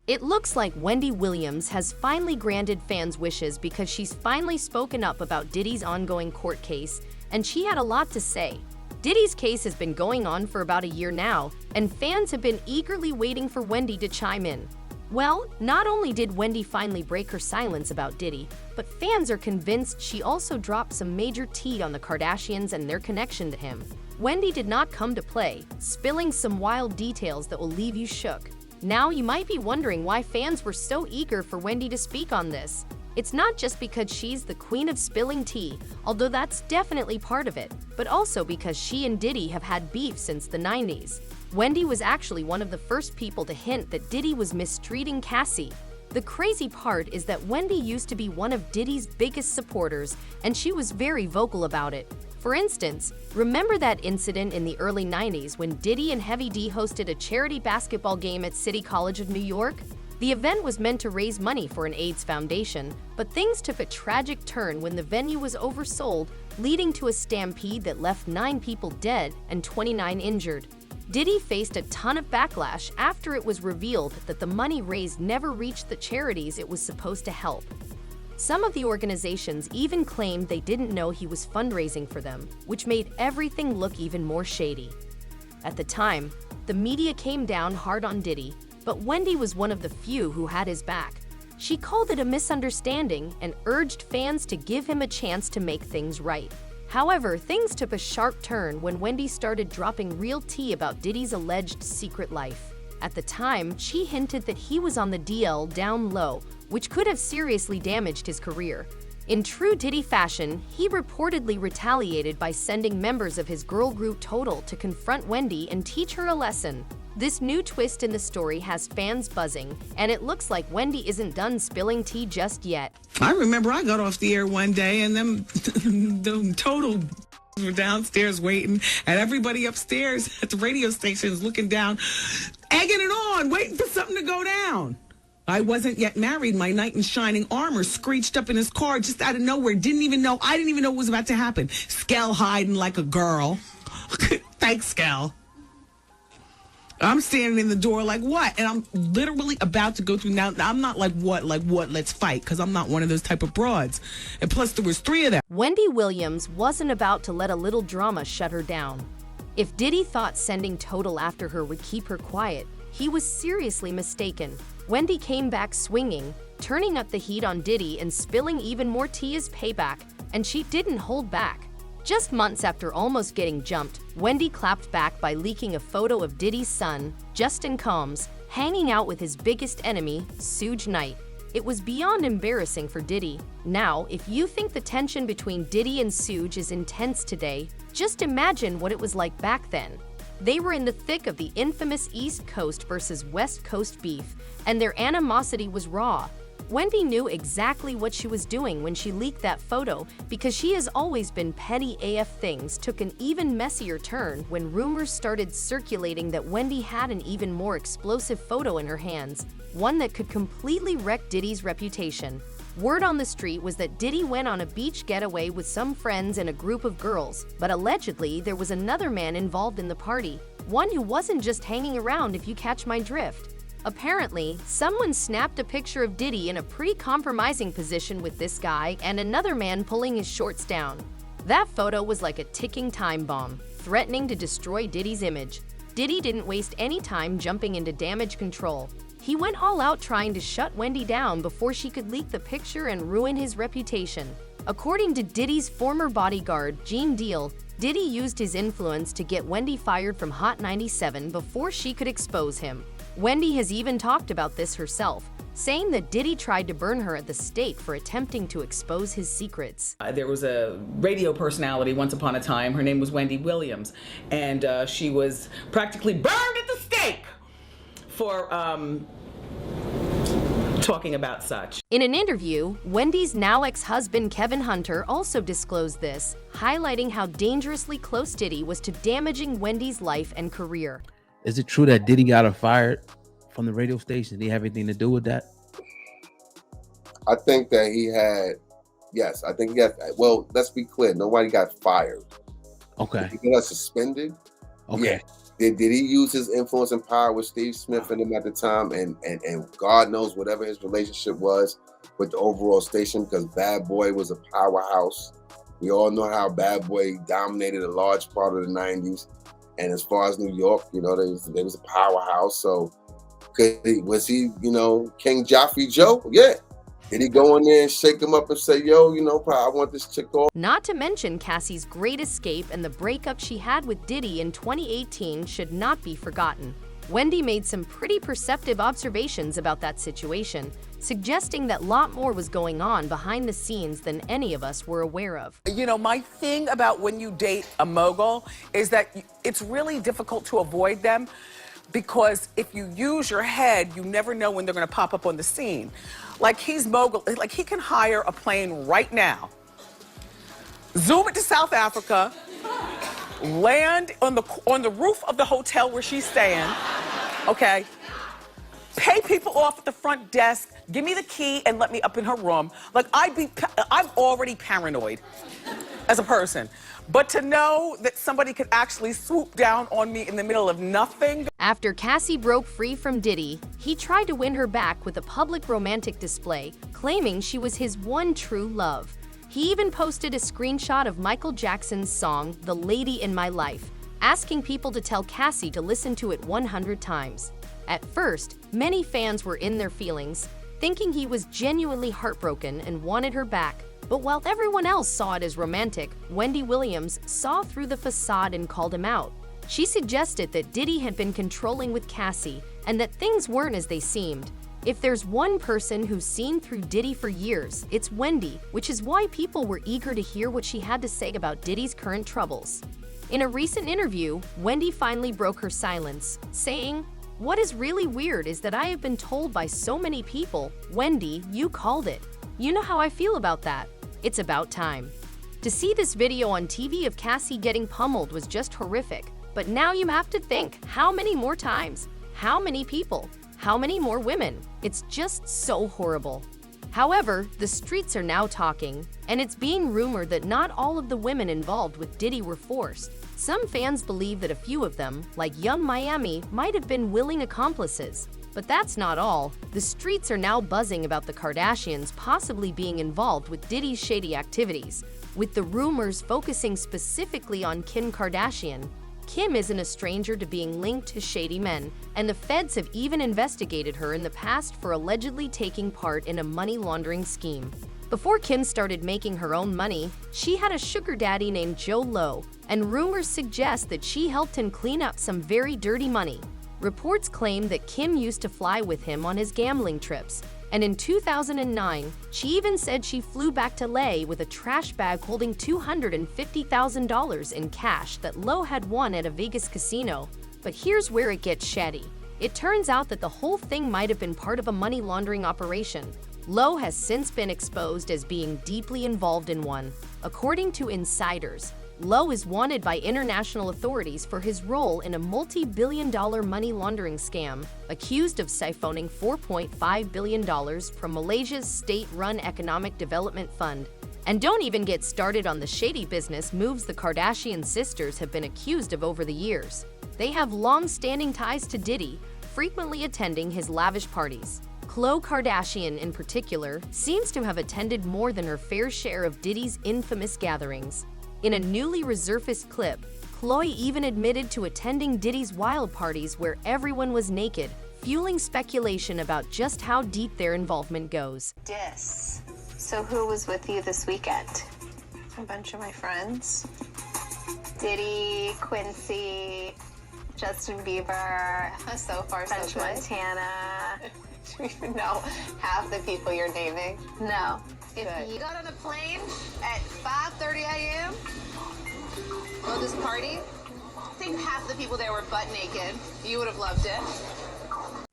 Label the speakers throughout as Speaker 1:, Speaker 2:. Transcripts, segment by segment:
Speaker 1: It looks like Wendy Williams has finally granted fans' wishes because she's finally spoken up about Diddy's ongoing court case, and she had a lot to say. Diddy's case has been going on for about a year now, and fans have been eagerly waiting for Wendy to chime in. Well, not only did Wendy finally break her silence about Diddy, but fans are convinced she also dropped some major tea on the Kardashians and their connection to him. Wendy did not come to play, spilling some wild details that will leave you shook. Now you might be wondering why fans were so eager for Wendy to speak on this. It's not just because she's the queen of spilling tea, although that's definitely part of it, but also because she and Diddy have had beef since the 90s. Wendy was actually one of the first people to hint that Diddy was mistreating Cassie. The crazy part is that Wendy used to be one of Diddy's biggest supporters, and she was very vocal about it. For instance, remember that incident in the early 90s when Diddy and Heavy D hosted a charity basketball game at City College of New York? The event was meant to raise money for an AIDS foundation, but things took a tragic turn when the venue was oversold, leading to a stampede that left 9 people dead and 29 injured. Diddy faced a ton of backlash after it was revealed that the money raised never reached the charities it was supposed to help. Some of the organizations even claimed they didn't know he was fundraising for them, which made everything look even more shady. At the time, the media came down hard on Diddy, but Wendy was one of the few who had his back. She called it a misunderstanding and urged fans to give him a chance to make things right. However, things took a sharp turn when Wendy started dropping real tea about Diddy's alleged secret life. At the time, she hinted that he was on the DL down low, which could have seriously damaged his career. In true Diddy fashion, he reportedly retaliated by sending members of his girl group Total to confront Wendy and teach her a lesson. This new twist in the story has fans buzzing, and it looks like Wendy isn't done spilling tea just yet.
Speaker 2: I remember I got off the air one day and them Total were downstairs waiting, and everybody upstairs at the radio station is looking down, egging it on, waiting for something to go down. I wasn't yet married. My knight in shining armor screeched up in his car just out of nowhere. I didn't even know what was about to happen. Skell hiding like a girl. Thanks, Skell. I'm standing in the door like, what? And I'm literally about to go through. Now, I'm not like, what, let's fight, because I'm not one of those type of broads. And plus, there was 3 of them.
Speaker 1: Wendy Williams wasn't about to let a little drama shut her down. If Diddy thought sending Total after her would keep her quiet, he was seriously mistaken. Wendy came back swinging, turning up the heat on Diddy and spilling even more tea as payback, and she didn't hold back. Just months after almost getting jumped, Wendy clapped back by leaking a photo of Diddy's son, Justin Combs, hanging out with his biggest enemy, Suge Knight. It was beyond embarrassing for Diddy. Now, if you think the tension between Diddy and Suge is intense today, just imagine what it was like back then. They were in the thick of the infamous East Coast versus West Coast beef, and their animosity was raw. Wendy knew exactly what she was doing when she leaked that photo because she has always been petty AF. Things took an even messier turn when rumors started circulating that Wendy had an even more explosive photo in her hands, one that could completely wreck Diddy's reputation. Word on the street was that Diddy went on a beach getaway with some friends and a group of girls, but allegedly there was another man involved in the party, one who wasn't just hanging around, if you catch my drift. Apparently, someone snapped a picture of Diddy in a pretty compromising position with this guy and another man pulling his shorts down. That photo was like a ticking time bomb, threatening to destroy Diddy's image. Diddy didn't waste any time jumping into damage control. He went all out trying to shut Wendy down before she could leak the picture and ruin his reputation. According to Diddy's former bodyguard, Gene Deal, Diddy used his influence to get Wendy fired from Hot 97 before she could expose him. Wendy has even talked about this herself, saying that Diddy tried to burn her at the stake for attempting to expose his secrets.
Speaker 3: There was a radio personality once upon a time. Her name was Wendy Williams, and she was practically burned at the stake for talking about such.
Speaker 1: In an interview, Wendy's now ex-husband Kevin Hunter also disclosed this, highlighting how dangerously close Diddy was to damaging Wendy's life and career.
Speaker 4: Is it true that Diddy got her fired from the radio station? Did he have anything to do with that?
Speaker 5: I think that he had, yes, I think he had, well, let's be clear, nobody got fired.
Speaker 4: Okay.
Speaker 5: He got suspended.
Speaker 4: Okay.
Speaker 5: Did he use his influence and power with Steve Smith and him at the time, and God knows whatever his relationship was with the overall station, because Bad Boy was a powerhouse. We all know how Bad Boy dominated a large part of the 90s. And as far as New York, you know, there was a powerhouse. So was he, you know, King Joffrey Joe? Yeah. Did he go in there and shake him up and say, yo, you know, I want this chick off?
Speaker 1: Not to mention Cassie's great escape and the breakup she had with Diddy in 2018 should not be forgotten. Wendy made some pretty perceptive observations about that situation, suggesting that a lot more was going on behind the scenes than any of us were aware of.
Speaker 3: You know, my thing about when you date a mogul is that it's really difficult to avoid them, because if you use your head, you never know when they're gonna pop up on the scene. Like, he's mogul, like he can hire a plane right now, zoom it to South Africa, land on the roof of the hotel where she's staying, okay? Pay people off at the front desk, give me the key and let me up in her room. Like, I'm already paranoid as a person. But to know that somebody could actually swoop down on me in the middle of nothing.
Speaker 1: After Cassie broke free from Diddy, he tried to win her back with a public romantic display, claiming she was his one true love. He even posted a screenshot of Michael Jackson's song, The Lady in My Life, asking people to tell Cassie to listen to it 100 times. At first, many fans were in their feelings, thinking he was genuinely heartbroken and wanted her back. But while everyone else saw it as romantic, Wendy Williams saw through the facade and called him out. She suggested that Diddy had been controlling with Cassie and that things weren't as they seemed. If there's one person who's seen through Diddy for years, it's Wendy, which is why people were eager to hear what she had to say about Diddy's current troubles. In a recent interview, Wendy finally broke her silence, saying, "What is really weird is that I have been told by so many people, Wendy, you called it. You know how I feel about that. It's about time." To see this video on TV of Cassie getting pummeled was just horrific. But now you have to think, how many more times? How many people? How many more women? It's just so horrible. However, the streets are now talking, and it's being rumored that not all of the women involved with Diddy were forced. Some fans believe that a few of them, like Young Miami, might have been willing accomplices. But that's not all. The streets are now buzzing about the Kardashians possibly being involved with Diddy's shady activities, with the rumors focusing specifically on Kim Kardashian. Kim isn't a stranger to being linked to shady men, and the feds have even investigated her in the past for allegedly taking part in a money laundering scheme. Before Kim started making her own money, she had a sugar daddy named Joe Lowe, and rumors suggest that she helped him clean up some very dirty money. Reports claim that Kim used to fly with him on his gambling trips, and in 2009, she even said she flew back to LA with a trash bag holding $250,000 in cash that Lowe had won at a Vegas casino. But here's where it gets shady. It turns out that the whole thing might have been part of a money laundering operation. Lowe has since been exposed as being deeply involved in one. According to insiders, Lowe is wanted by international authorities for his role in a multi-billion-dollar money laundering scam, accused of siphoning $4.5 billion from Malaysia's state-run Economic Development Fund. And don't even get started on the shady business moves the Kardashian sisters have been accused of over the years. They have long-standing ties to Diddy, frequently attending his lavish parties. Khloe Kardashian, in particular, seems to have attended more than her fair share of Diddy's infamous gatherings. In a newly resurfaced clip, Khloe even admitted to attending Diddy's wild parties where everyone was naked, fueling speculation about just how deep their involvement goes.
Speaker 6: So who was with you this weekend? A bunch of my friends. Diddy, Quincy, Justin Bieber, so far French so good. Montana. Do you even know half the people you're naming? No. If you got on a plane at 5:30 a.m. for this party, I think half the people there were butt naked. You would have loved it.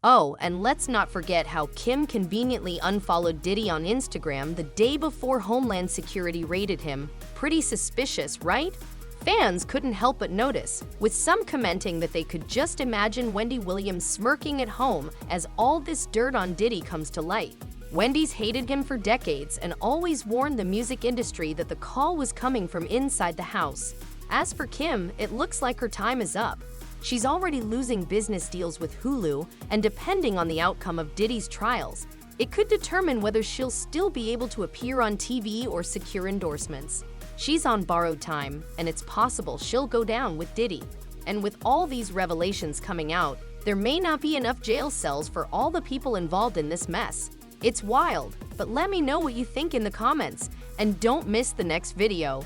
Speaker 1: Oh, and let's not forget how Kim conveniently unfollowed Diddy on Instagram the day before Homeland Security raided him. Pretty suspicious, right? Fans couldn't help but notice, with some commenting that they could just imagine Wendy Williams smirking at home as all this dirt on Diddy comes to light. Wendy's hated him for decades and always warned the music industry that the call was coming from inside the house. As for Kim, it looks like her time is up. She's already losing business deals with Hulu, and depending on the outcome of Diddy's trials, it could determine whether she'll still be able to appear on TV or secure endorsements. She's on borrowed time, and it's possible she'll go down with Diddy. And with all these revelations coming out, there may not be enough jail cells for all the people involved in this mess. It's wild, but let me know what you think in the comments, and don't miss the next video.